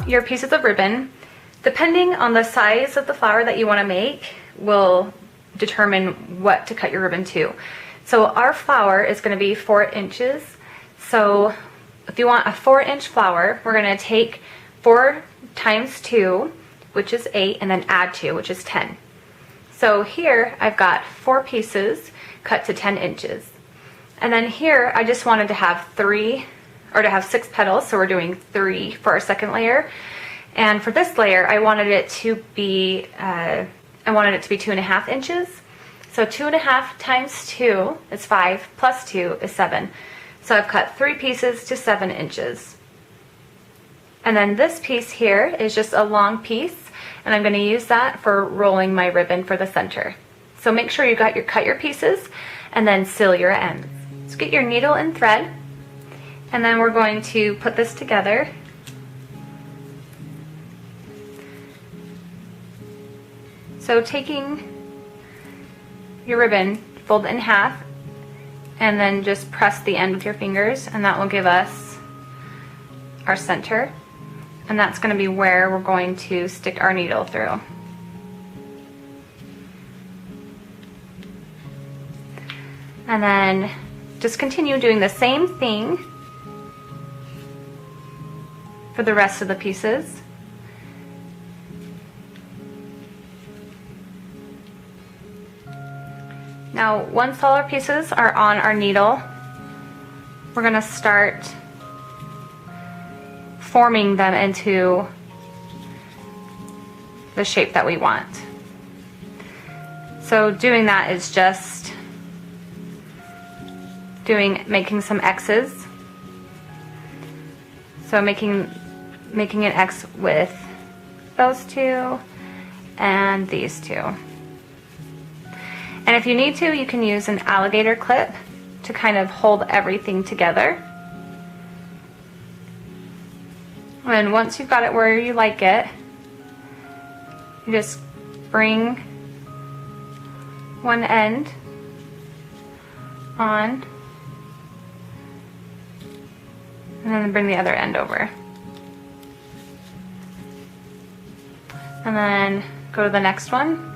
your pieces of ribbon, depending on the size of the flower that you want to make, will determine what to cut your ribbon to. So our flower is going to be 4 inches. So if you want a 4-inch flower, we're going to take 4 times 2, which is 8, and then add 2, which is 10. So here I've got 4 pieces cut to 10 inches. And then here I just wanted to have 6 petals, so we're doing 3 for our second layer. And for this layer, I wanted it to be 2.5 inches. So 2.5 times 2 is 5, plus 2 is 7. So I've cut 3 pieces to 7 inches. And then this piece here is just a long piece, and I'm going to use that for rolling my ribbon for the center. So make sure you cut your pieces and then seal your ends. So get your needle and thread, and then we're going to put this together. So taking your ribbon, fold it in half, and then just press the end with your fingers, and that will give us our center. And that's going to be where we're going to stick our needle through. And then just continue doing the same thing for the rest of the pieces. Now, once all our pieces are on our needle, we're going to start forming them into the shape that we want. So doing that is just making some X's. So making an X with those 2 and these 2. And if you need to, you can use an alligator clip to kind of hold everything together. And once you've got it where you like it, you just bring one end on, and then bring the other end over. And then go to the next one.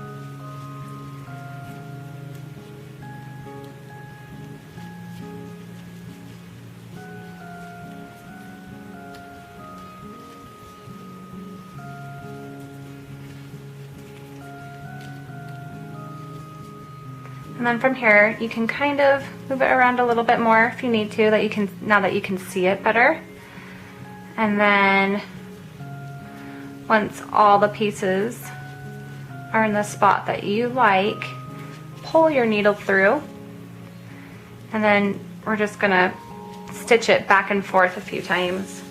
And then from here, you can kind of move it around a little bit more if you need to, now that you can see it better. And then once all the pieces are in the spot that you like, pull your needle through, and then we're just gonna stitch it back and forth a few times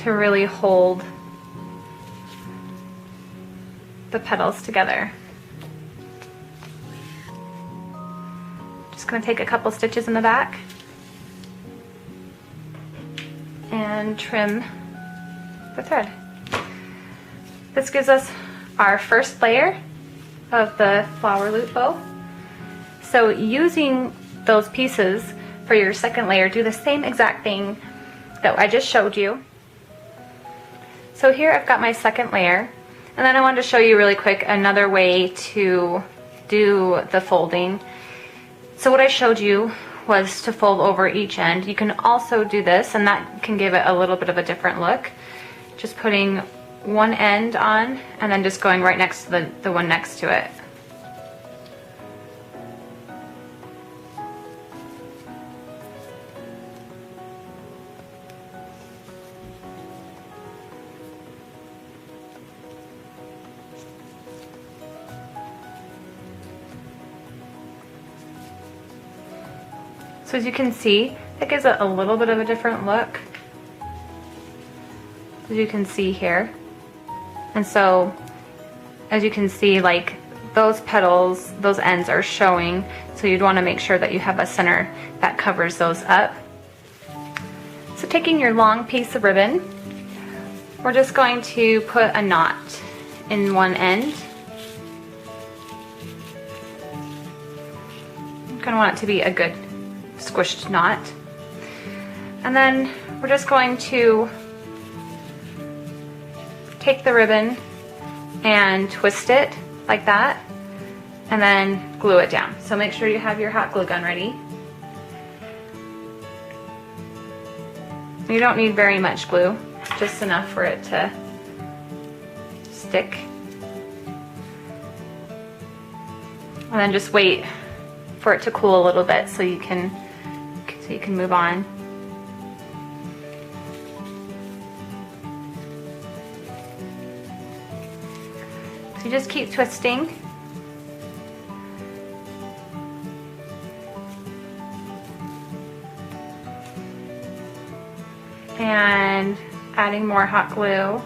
to really hold the petals together. Going to take a couple stitches in the back and trim the thread. This gives us our first layer of the flower loop bow. So using those pieces for your second layer, do the same exact thing that I just showed you. So here I've got my second layer, and then I wanted to show you really quick another way to do the folding. So what I showed you was to fold over each end. You can also do this, and that can give it a little bit of a different look. Just putting one end on and then just going right next to the one next to it. So as you can see, it gives it a little bit of a different look, as you can see here. And so as you can see, like those petals, those ends are showing, so you'd want to make sure that you have a center that covers those up. So taking your long piece of ribbon, we're just going to put a knot in one end. You're going to want it to be a good squished knot. And then we're just going to take the ribbon and twist it like that, and then glue it down. So make sure you have your hot glue gun ready. You don't need very much glue, just enough for it to stick. And then just wait for it to cool a little bit so you can move on. So you just keep twisting. And adding more hot glue.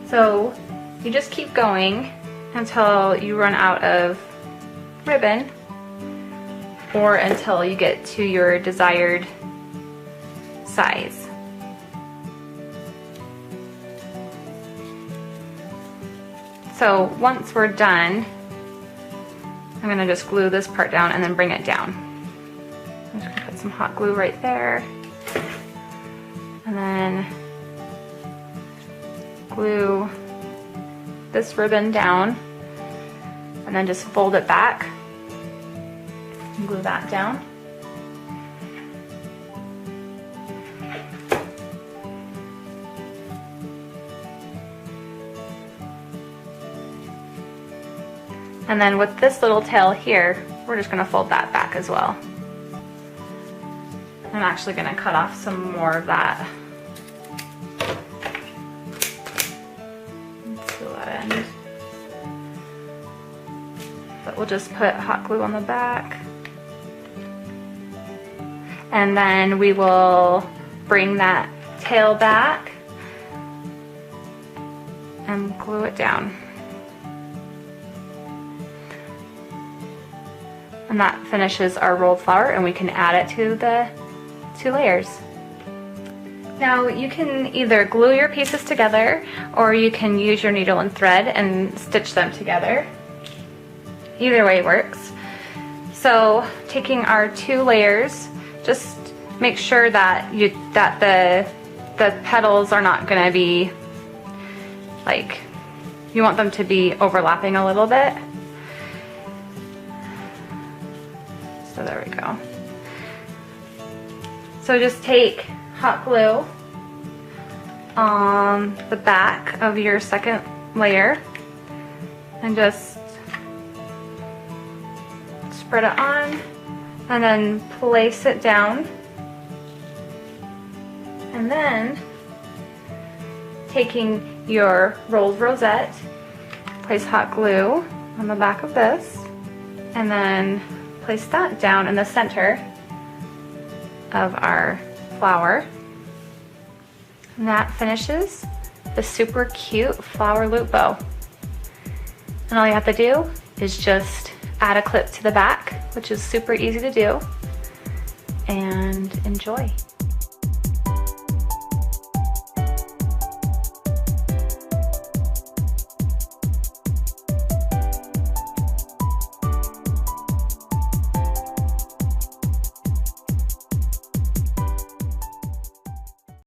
So you just keep going until you run out of ribbon or until you get to your desired size. So once we're done, I'm gonna just glue this part down and then bring it down. I'm just gonna put some hot glue right there. And then glue this ribbon down. And then just fold it back and glue that down. And then with this little tail here, we're just gonna fold that back as well. I'm actually gonna cut off some more of that. Let's do that end. But we'll just put hot glue on the back. And then we will bring that tail back and glue it down. And that finishes our rolled flower, and we can add it to the 2 layers. Now you can either glue your pieces together or you can use your needle and thread and stitch them together. Either way works. So taking our 2 layers, just make sure that the petals are not going to be like, you want them to be overlapping a little bit. So there we go. So just take hot glue on the back of your second layer and just spread it on and then place it down. And then taking your rolled rosette, place hot glue on the back of this and then place that down in the center of our flower. And that finishes the super cute flower loop bow. And all you have to do is just add a clip to the back, which is super easy to do, and enjoy.